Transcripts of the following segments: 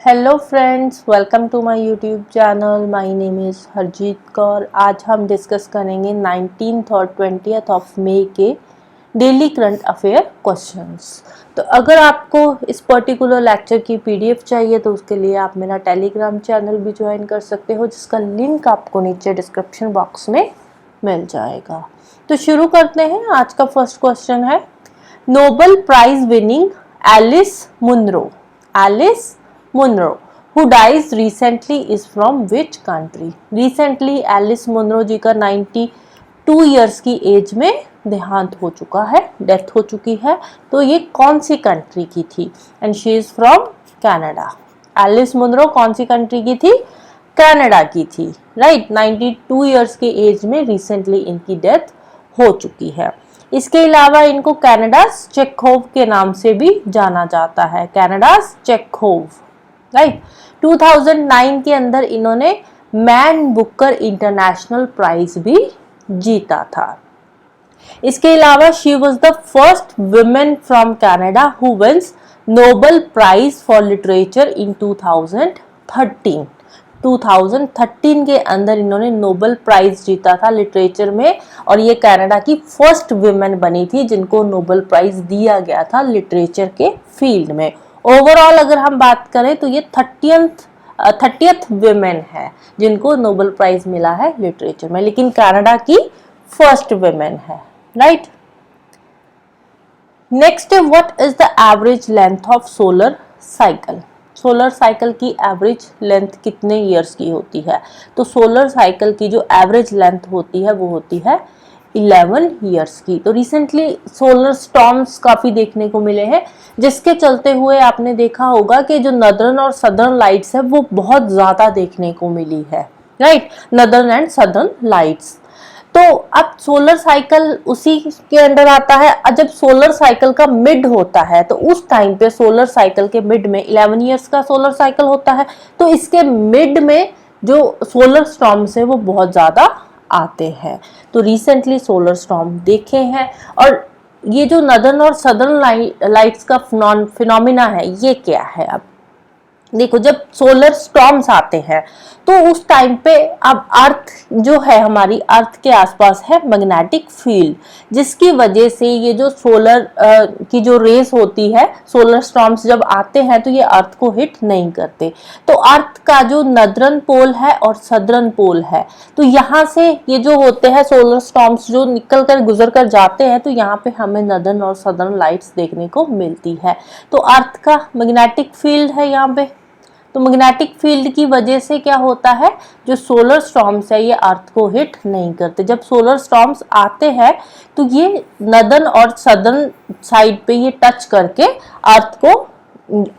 Hello friends, welcome to my YouTube channel. My name is Harjeet Kaur. आज हम discuss करेंगे 19th और 20th ऑफ मई के डेली करंट अफेयर क्वेश्चंस। तो अगर आपको इस पर्टिकुलर लेक्चर की पीडीएफ चाहिए तो उसके लिए आप मेरा टेलीग्राम चैनल भी ज्वाइन कर सकते हो, जिसका लिंक आपको नीचे डिस्क्रिप्शन बॉक्स में मिल जाएगा। तो शुरू करते हैं। आज का फर्स्ट क्वेश्चन है, Nobel prize winning Alice Munro who dies recently is from which country? Recently Alice Munro ji का 92 ईयर्स की एज में देहांत हो चुका है, डेथ हो चुकी है। तो ये कौन सी कंट्री की थी? And she is from Canada. Alice Munro कौन सी कंट्री की थी? कनाडा की थी, राइट। 92 ईयर्स की एज में रिसेंटली इनकी डेथ हो चुकी है। इसके अलावा इनको कैनेडास चेखोव के नाम से भी जाना जाता है, कैनेडास चेखोव, राइट। 2009 के अंदर इन्होंने मैन बुकर इंटरनेशनल प्राइज भी जीता था। इसके अलावा she was the first women from Canada who wins Nobel prize for literature in 2013। 2013 के अंदर इन्होंने नोबेल प्राइज जीता था लिटरेचर में, और ये कनाडा की फर्स्ट वुमेन बनी थी जिनको नोबेल प्राइज दिया गया था लिटरेचर के फील्ड में। ओवरऑल अगर हम बात करें तो ये 30th वुमेन है जिनको नोबेल प्राइज मिला है लिटरेचर में, लेकिन कनाडा की फर्स्ट वुमेन है, right. Next, what is the average length of solar cycle? Solar cycle की एवरेज लेंथ कितने ईयर्स की होती है? तो सोलर साइकिल की जो एवरेज लेंथ होती है वो होती है 11 ईयर्स की। तो रिसेंटली सोलर स्टॉर्म्स काफी देखने को मिले हैं, जिसके चलते हुए आपने देखा होगा कि जो नदर्न और सदर्न लाइट्स है वो बहुत ज्यादा देखने को मिली है, right. Northern and southern lights. तो अब सोलर साइकिल उसी के अंडर आता है। जब सोलर साइकिल का मिड होता है तो उस टाइम पे सोलर साइकिल के मिड में 11 ईयर्स का सोलर साइकिल होता है, तो इसके मिड में जो सोलर स्टॉर्म्स है वो बहुत ज्यादा आते हैं। तो रिसेंटली सोलर स्टॉर्म देखे हैं। और ये जो नदर्न और सदर्न लाइट्स का फिनोमिना है ये क्या है? अब देखो, जब सोलर स्टॉर्म्स आते हैं तो उस टाइम पे अब अर्थ जो है, हमारी अर्थ के आसपास है मैग्नेटिक फील्ड, जिसकी वजह से ये जो सोलर की जो रेस होती है, सोलर स्टॉर्म्स जब आते हैं तो ये अर्थ को हिट नहीं करते। तो अर्थ का जो नदर्न पोल है और सदर्न पोल है, तो यहाँ से ये जो होते हैं सोलर स्टॉर्म्स जो निकल कर गुजर कर जाते हैं, तो यहाँ पे हमें नदर्न और सदर्न लाइट्स देखने को मिलती है। तो अर्थ का मैग्नेटिक फील्ड है यहाँ पे, तो मैग्नेटिक फील्ड की वजह से क्या होता है, जो सोलर स्टॉर्म्स है ये अर्थ को हिट नहीं करते। जब सोलर स्टॉर्म्स आते हैं तो ये नदर्न और सदर्न साइड पे ये टच करके अर्थ को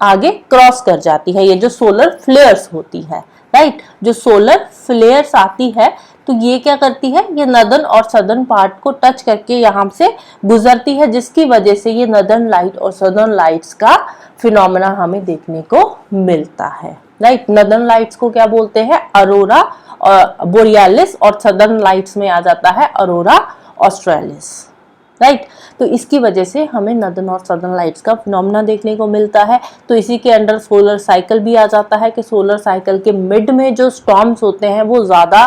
आगे क्रॉस कर जाती है, ये जो सोलर फ्लेयर्स होती है, राइट। जो सोलर फ्लेयर्स आती है तो ये क्या करती है, ये नदर्न और सदर्न पार्ट को टच करके यहाँ से गुजरती है, जिसकी वजह से ये नदर्न लाइट और सदर्न लाइट्स का फिनोमेना हमें देखने को मिलता है, राइट। नदर्न लाइट्स को क्या बोलते हैं? अरोरा बोरियालिस, और सदर्न लाइट्स में आ जाता है अरोरा ऑस्ट्रेलिस, राइट। तो इसकी वजह से हमें नदर्न और सदर्न लाइट्स का फिनोमेना देखने को मिलता है। तो इसी के अंडर सोलर साइकिल भी आ जाता है कि सोलर साइकिल के मिड में जो स्टॉर्म्स होते हैं वो ज्यादा,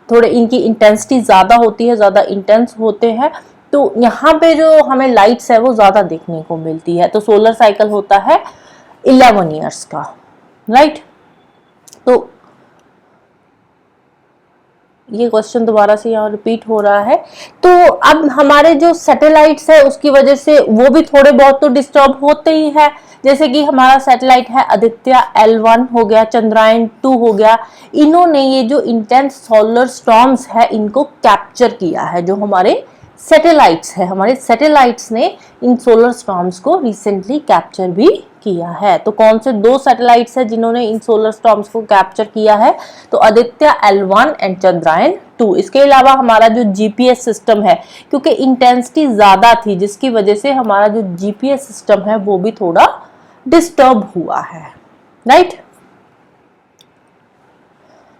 थोड़े इनकी इंटेंसिटी ज्यादा होती है, ज्यादा इंटेंस होते हैं, तो यहाँ पे जो हमें लाइट्स है वो ज्यादा देखने को मिलती है। तो सोलर साइकिल होता है 11 ईयर्स का, राइट। तो ये क्वेश्चन दोबारा से यहाँ रिपीट हो रहा है। तो अब हमारे जो सैटेलाइट्स है उसकी वजह से वो भी थोड़े बहुत तो डिस्टर्ब होते ही है। जैसे कि हमारा सैटेलाइट है आदित्य L1 हो गया, चंद्रायन 2 हो गया, इन्होंने ये जो इंटेंस सोलर स्टॉर्म्स है इनको कैप्चर किया है। जो हमारे सैटेलाइट्स है, हमारे सैटेलाइट्स ने इन सोलर स्टॉर्म्स को रिसेंटली कैप्चर भी किया है। तो कौन से दो सैटेलाइट्स है जिन्होंने इन सोलर स्टॉर्म्स को कैप्चर किया है? तो आदित्य L1 एंड चंद्रायन 2। इसके अलावा हमारा जो जीपीएस सिस्टम है, क्योंकि इंटेंसिटी ज्यादा थी जिसकी वजह से हमारा जो जीपीएस सिस्टम है वो भी थोड़ा डिस्टर्ब हुआ है, right.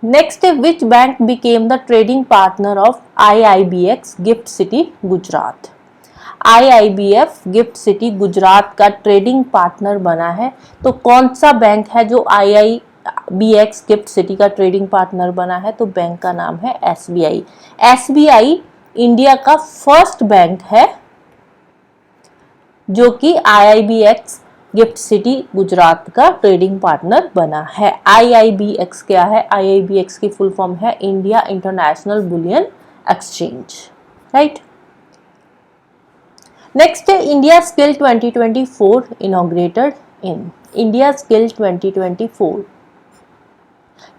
Next, which bank became the trading partner of IIBX gift city Gujarat? IIBF gift city Gujarat का ट्रेडिंग पार्टनर बना है। तो कौन सा बैंक है जो IIBX गिफ्ट सिटी का ट्रेडिंग पार्टनर बना है? तो बैंक का नाम है SBI। SBI इंडिया का फर्स्ट बैंक है जो कि IIBX गिफ्ट सिटी गुजरात का ट्रेडिंग पार्टनर बना है। IIBX क्या है? IIBX की फुल फॉर्म है India international bullion exchange, right. Next है India skill 2024 inaugurated in. India skill 2024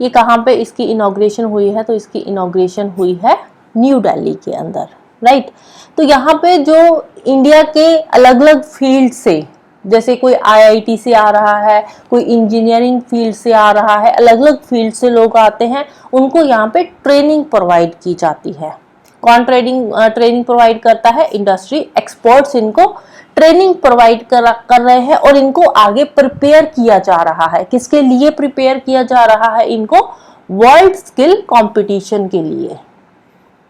ये कहाँ पे इसकी इनॉग्रेशन हुई है? तो इसकी इनॉग्रेशन हुई है न्यू दिल्ली के अंदर, राइट। तो यहाँ पे जो इंडिया के अलग अलग फील्ड से, जैसे कोई IIT से आ रहा है, कोई इंजीनियरिंग फील्ड से आ रहा है, अलग अलग फील्ड से लोग आते हैं, उनको यहाँ पे ट्रेनिंग प्रोवाइड की जाती है। कौन ट्रेनिंग प्रोवाइड करता है? इंडस्ट्री एक्सपर्ट्स इनको ट्रेनिंग प्रोवाइड कर रहे हैं और इनको आगे प्रिपेयर किया जा रहा है। किसके लिए प्रिपेयर किया जा रहा है इनको? वर्ल्ड स्किल कंपटीशन के लिए,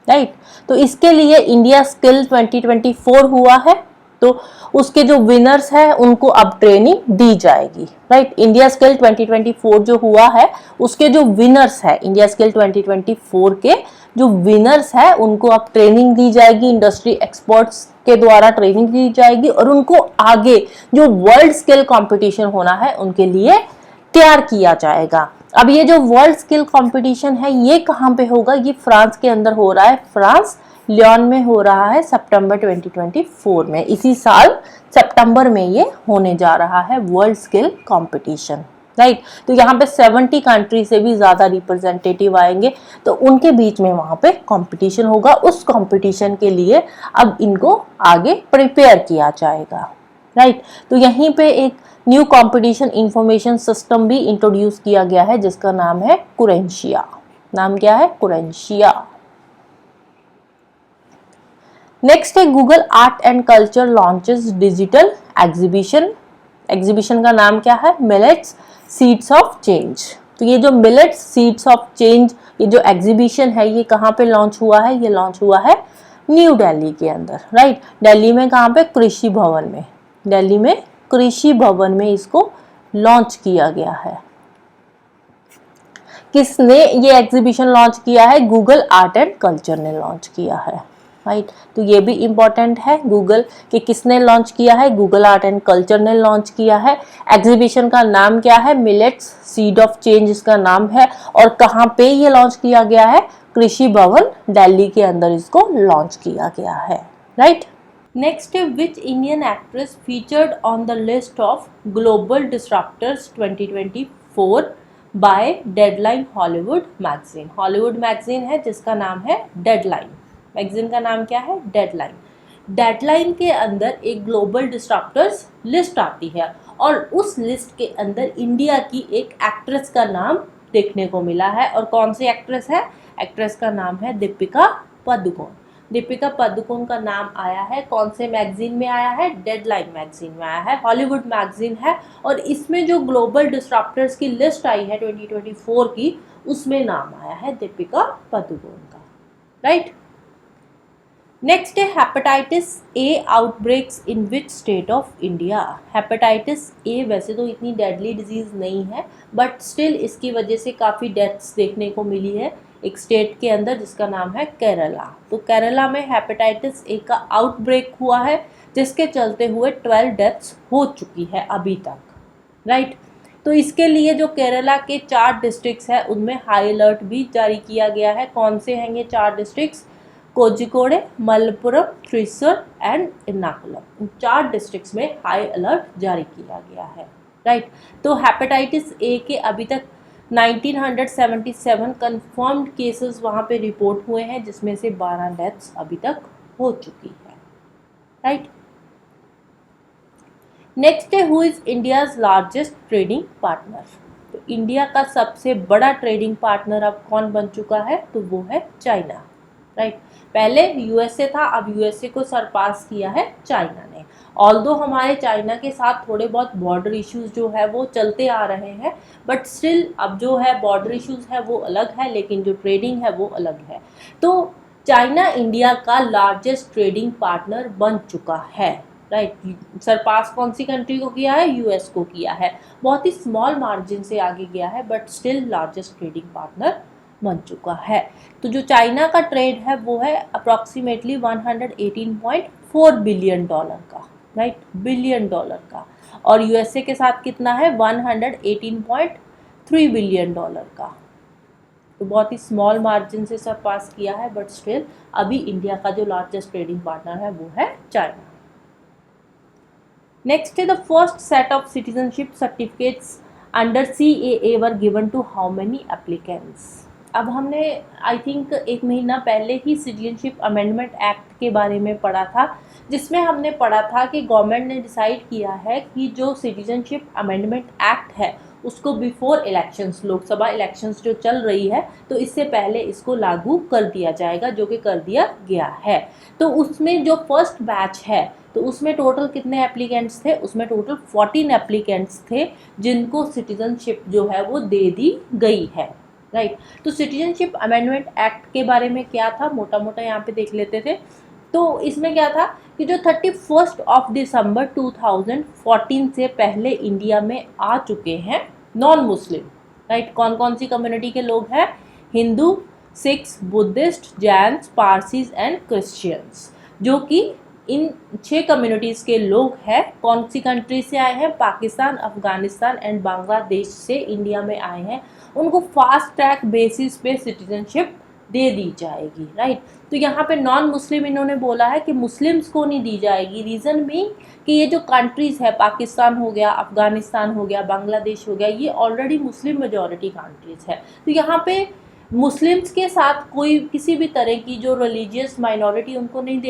राइट। तो इसके लिए इंडिया स्किल 2024 हुआ है, तो उसके जो विनर्स हैं उनको अब ट्रेनिंग दी जाएगी, राइट। इंडिया स्किल 2024 जो हुआ है उसके जो विनर्स है, इंडिया स्किल 2024 के जो विनर्स है उनको अब ट्रेनिंग दी जाएगी, इंडस्ट्री एक्सपर्ट्स के द्वारा ट्रेनिंग दी जाएगी और उनको आगे जो वर्ल्ड स्किल कंपटीशन होना है उनके लिए तैयार किया जाएगा। अब ये जो वर्ल्ड स्किल कंपटीशन है ये कहाँ पे होगा? ये फ्रांस के अंदर हो रहा है, फ्रांस लियोन में हो रहा है सितंबर 2024 में। इसी साल सितंबर में ये होने जा रहा है वर्ल्ड स्किल कंपटीशन, राइट। तो यहाँ पे 70 कंट्री से भी ज्यादा रिप्रेजेंटेटिव आएंगे, तो उनके बीच में वहां पे कंपटीशन होगा। उस कंपटीशन के लिए अब इनको आगे प्रिपेयर किया जाएगा, राइट। तो यहीं पे एक न्यू कंपटीशन इंफॉर्मेशन सिस्टम भी इंट्रोड्यूस किया गया है जिसका नाम है कुरेंशिया। नाम क्या है? कुरेंशिया। नेक्स्ट है Google art and culture launches digital exhibition. Exhibition का नाम क्या है? Millets seeds of change. तो ये जो मिलेट्स सीड्स ऑफ चेंज ये जो एग्जीबिशन है ये कहाँ पे लॉन्च हुआ है? ये लॉन्च हुआ है न्यू दिल्ली के अंदर, राइट। दिल्ली में कहाँ पे? कृषि भवन में। दिल्ली में कृषि भवन में इसको लॉन्च किया गया है। किसने ये एग्जीबिशन लॉन्च किया है? गूगल आर्ट एंड कल्चर ने लॉन्च किया है, राइट। तो ये भी इंपॉर्टेंट है, गूगल के किसने लॉन्च किया है? गूगल आर्ट एंड कल्चर ने लॉन्च किया है। एग्जीबिशन का नाम क्या है? मिलेट्स सीड ऑफ चेंज इसका नाम है। और कहाँ पे ये लॉन्च किया गया है? कृषि भवन दिल्ली के अंदर इसको लॉन्च किया गया है, राइट। नेक्स्ट है which Indian actress featured on the list of global disruptors 2024 by Deadline Hollywood magazine. Hollywood magazine है जिसका नाम है डेडलाइन। मैगजीन का नाम क्या है? डेडलाइन। डेडलाइन के अंदर एक ग्लोबल डिस्ट्रप्टर्स लिस्ट आती है और उस लिस्ट के अंदर इंडिया की एक एक्ट्रेस का नाम देखने को मिला है। और कौन सी एक्ट्रेस है? एक्ट्रेस का नाम है दीपिका पादुकोण। दीपिका पादुकोण का नाम आया है कौन से मैगजीन में आया है? डेडलाइन मैगजीन में आया है, हॉलीवुड मैगजीन है। और इसमें जो ग्लोबल डिस्ट्रप्टर्स की लिस्ट आई है 2024 की, उसमें नाम आया है दीपिका पादुकोण का, राइट। नेक्स्ट है hepatitis A outbreaks in which state of India. Hepatitis A वैसे तो इतनी डेडली डिजीज नहीं है, बट स्टिल इसकी वजह से काफ़ी डेथ्स देखने को मिली है एक स्टेट के अंदर जिसका नाम है केरला। तो केरला में हेपेटाइटिस ए का आउटब्रेक हुआ है जिसके चलते हुए 12 डेथ्स हो चुकी है अभी तक, राइट। तो इसके लिए जो केरला के 4 डिस्ट्रिक्ट्स हैं उनमें हाई अलर्ट भी जारी किया गया है। कौन से हैं ये 4 districts? Kozhikode, Malappuram, Thrissur and Ernakulam. In 4 districts में हाई अलर्ट जारी किया गया है, राइट। तो हेपेटाइटिस ए के अभी तक 1977 कंफर्म्ड केसेस वहाँ पे रिपोर्ट हुए हैं जिसमें से 12 डेथ्स अभी तक हो चुकी है, राइट। नेक्स्ट है who is India's largest trading partner. तो इंडिया का सबसे बड़ा ट्रेडिंग पार्टनर अब कौन बन चुका है? तो वो है चाइना, राइट। पहले यूएसए था, अब यूएसए को सरपास किया है चाइना ने। ऑल्दो हमारे चाइना के साथ थोड़े बहुत बॉर्डर इश्यूज जो है वो चलते आ रहे हैं, बट स्टिल अब जो है बॉर्डर इश्यूज है वो अलग है, लेकिन जो ट्रेडिंग है वो अलग है। तो चाइना इंडिया का लार्जेस्ट ट्रेडिंग पार्टनर बन चुका है, राइट। सरपास कौन सी कंट्री को किया है? यूएस को किया है। बहुत ही स्मॉल मार्जिन से आगे गया है, but still largest trading partner बन चुका है। तो जो चाइना का ट्रेड है वो है अप्रॉक्सीमेटली 118.4 बिलियन डॉलर का, राइट, बिलियन डॉलर का। और यूएसए के साथ कितना है? 118.3 बिलियन डॉलर का। तो बहुत ही स्मॉल मार्जिन से सरपास किया है, बट स्टिल अभी इंडिया का जो लार्जेस्ट ट्रेडिंग पार्टनर है वो है चाइना। नेक्स्ट है the first set of citizenship certificates under CAA were given to how many applicants. अब हमने आई थिंक एक महीना पहले ही सिटीजनशिप अमेंडमेंट एक्ट के बारे में पढ़ा था, जिसमें हमने पढ़ा था कि गवर्नमेंट ने डिसाइड किया है कि जो सिटीजनशिप अमेंडमेंट एक्ट है उसको बिफोर इलेक्शंस, लोकसभा इलेक्शंस जो चल रही है, तो इससे पहले इसको लागू कर दिया जाएगा, जो कि कर दिया गया है। तो उसमें जो फर्स्ट बैच है, तो उसमें टोटल कितने एप्लीकेंट्स थे? उसमें टोटल 14 एप्लीकेंट्स थे जिनको सिटीजनशिप जो है वो दे दी गई है, राइट। तो सिटीजनशिप अमेंडमेंट एक्ट के बारे में क्या था, मोटा मोटा यहाँ पे देख लेते थे। तो इसमें क्या था कि जो 31 दिसंबर 2014 से पहले इंडिया में आ चुके हैं नॉन मुस्लिम, राइट। कौन कौन सी कम्युनिटी के लोग हैं? Hindu, Sikhs, Buddhist, Jains, Parsis and Christians, जो कि इन 6 कम्युनिटीज़ के लोग हैं। कौन सी कंट्री से आए हैं? पाकिस्तान, अफगानिस्तान एंड बांग्लादेश से इंडिया में आए हैं। उनको फास्ट ट्रैक बेसिस पे सिटीजनशिप दे दी जाएगी, राइट। तो यहाँ पे नॉन मुस्लिम इन्होंने बोला है कि मुस्लिम्स को नहीं दी जाएगी। रीज़न भी कि ये जो कंट्रीज़ है, पाकिस्तान हो गया, अफगानिस्तान हो गया, बांग्लादेश हो गया, ये ऑलरेडी मुस्लिम मेजॉरिटी कंट्रीज़ है। तो यहाँ पे मुस्लिम्स के साथ कोई किसी भी तरह की जो रिलीजियस माइनॉरिटी उनको नहीं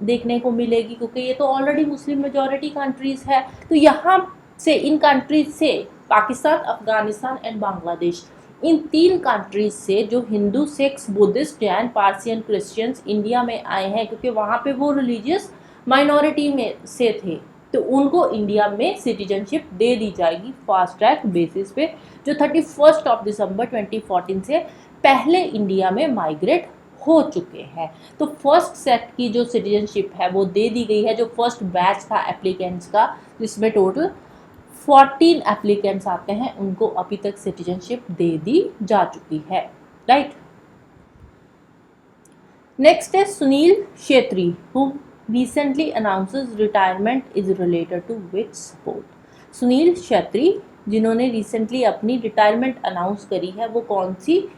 देखने को मिलेगी, क्योंकि ये तो ऑलरेडी मुस्लिम मेजॉरिटी कंट्रीज़ है। तो यहाँ से इन कंट्रीज से Pakistan, Afghanistan and Bangladesh, in 3 countries से जो Hindu, Sikhs, Buddhist, Jain, Parsi and Christians India में आए हैं, क्योंकि वहाँ पे वो रिलीजियस माइनॉरिटी में से थे, तो उनको इंडिया में सिटीजनशिप दे दी जाएगी फास्ट ट्रैक बेसिस पे, जो 31 दिसंबर 2014 से पहले इंडिया में माइग्रेट हो चुके हैं। तो फर्स्ट सेट की जो सिटीजनशिप है वो दे दी गई है, जो फर्स्ट बैच था एप्लीकेंट्स का, जिसमें टोटल 14 एप्लीकेंट्स आते हैं, उनको अभी तक सिटीजनशिप दे दी जा चुकी है, राइट। नेक्स्ट है Sunil Chhetri, who recently announces retirement is related to which sport? Sunil Chhetri जिन्होंने रिसेंटली अपनी रिटायरमेंट अनाउंस करी है, वो कौन सी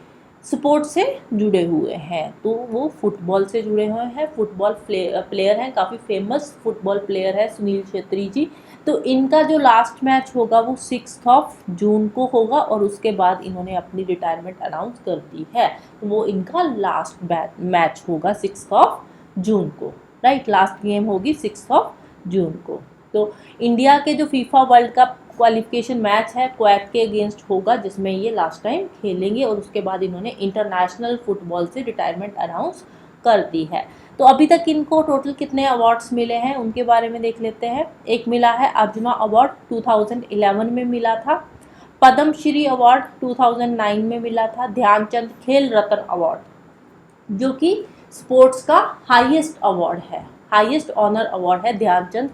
स्पोर्ट से जुड़े हुए हैं? तो वो फुटबॉल से जुड़े हुए हैं। फुटबॉल प्लेयर हैं, काफ़ी फेमस फुटबॉल प्लेयर है सुनील छेत्री जी। तो इनका जो लास्ट मैच होगा वो 6 जून को होगा, और उसके बाद इन्होंने अपनी रिटायरमेंट अनाउंस कर दी है। तो वो इनका लास्ट मैच होगा 6 जून को, राइट। लास्ट गेम होगी 6 जून को। तो इंडिया के जो FIFA world cup qualification match है कुवैत के अगेंस्ट होगा, जिसमें ये लास्ट टाइम खेलेंगे, और उसके बाद इन्होंने इंटरनेशनल फुटबॉल से रिटायरमेंट अनाउंस कर दी है। तो अभी तक इनको टोटल कितने अवार्ड्स मिले हैं उनके बारे में देख लेते हैं। एक मिला है अर्जुना अवार्ड, 2011 में मिला था। पद्मश्री अवार्ड 2009 में मिला था। ध्यानचंद खेल रत्न अवार्ड, जो कि स्पोर्ट्स का हाईएस्ट अवार्ड है, हाईएस्ट ऑनर अवार्ड है, ध्यानचंद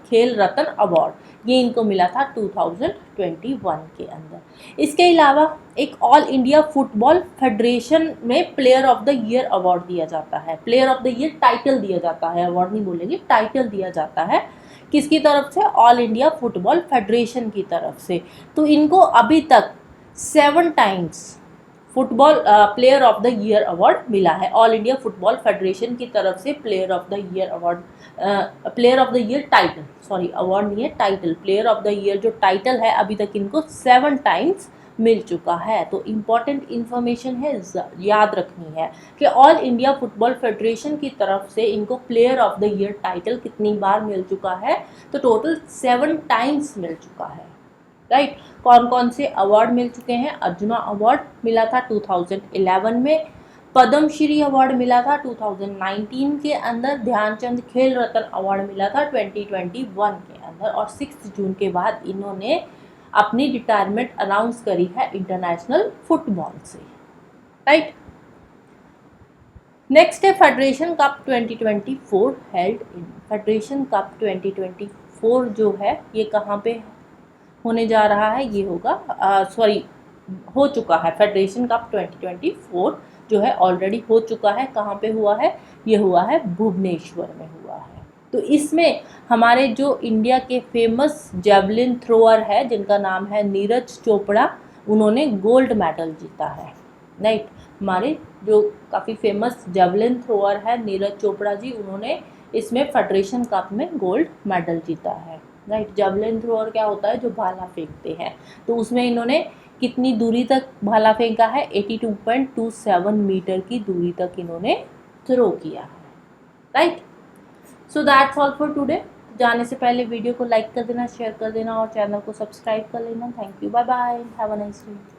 खेल रत्न अवार्ड, ये इनको मिला था 2021 के अंदर। इसके अलावा एक ऑल इंडिया फुटबॉल फेडरेशन में player of the year award दिया जाता है। Player of the year title दिया जाता है, अवार्ड नहीं बोलेंगे, टाइटल दिया जाता है। किसकी तरफ से? ऑल इंडिया फुटबॉल फेडरेशन की तरफ से। तो इनको अभी तक 7 times football player of the year award मिला है। ऑल इंडिया फुटबॉल फेडरेशन की तरफ से player of the year award, player of the year title, sorry award नहीं है, title, player of the year जो टाइटल है अभी तक इनको 7 टाइम्स मिल चुका है। तो इम्पॉर्टेंट इन्फॉर्मेशन है, याद रखनी है कि ऑल इंडिया फुटबॉल फेडरेशन की तरफ से इनको player of the year title कितनी बार मिल चुका है? तो टोटल 7 टाइम्स मिल चुका है, राइट। कौन कौन से अवार्ड मिल चुके हैं? अर्जुना अवार्ड मिला था 2011 में, पद्मश्री अवार्ड मिला था 2019 के अंदर, ध्यानचंद खेल रत्न अवार्ड मिला था 2021 के अंदर, और 6 जून के बाद इन्होंने अपनी रिटायरमेंट अनाउंस करी है इंटरनेशनल फुटबॉल से, राइट। नेक्स्ट है federation cup 2024 held in. Federation cup 2024 जो है ये कहाँ पे होने जा रहा है, ये होगा हो चुका है। फेडरेशन कप 2024 जो है ऑलरेडी हो चुका है। कहाँ पे हुआ है, ये हुआ है भुवनेश्वर में हुआ है। तो इसमें हमारे जो इंडिया के फेमस जेवलिन थ्रोअर है जिनका नाम है नीरज चोपड़ा, उन्होंने गोल्ड मेडल जीता है। राइट, हमारे जो काफ़ी फेमस जेवलिन थ्रोअर है नीरज चोपड़ा जी, उन्होंने इसमें फेडरेशन कप में गोल्ड मेडल जीता है। राइट, जेवलिन थ्रोअर क्या होता है, जो भाला फेंकते हैं। तो उसमें इन्होंने कितनी दूरी तक भाला फेंका है, 82.27 मीटर की दूरी तक इन्होंने थ्रो किया है। Right, so that's all for today. जाने से पहले वीडियो को लाइक कर देना, शेयर कर देना और चैनल को सब्सक्राइब कर लेना। Thank you, bye bye, have a nice day.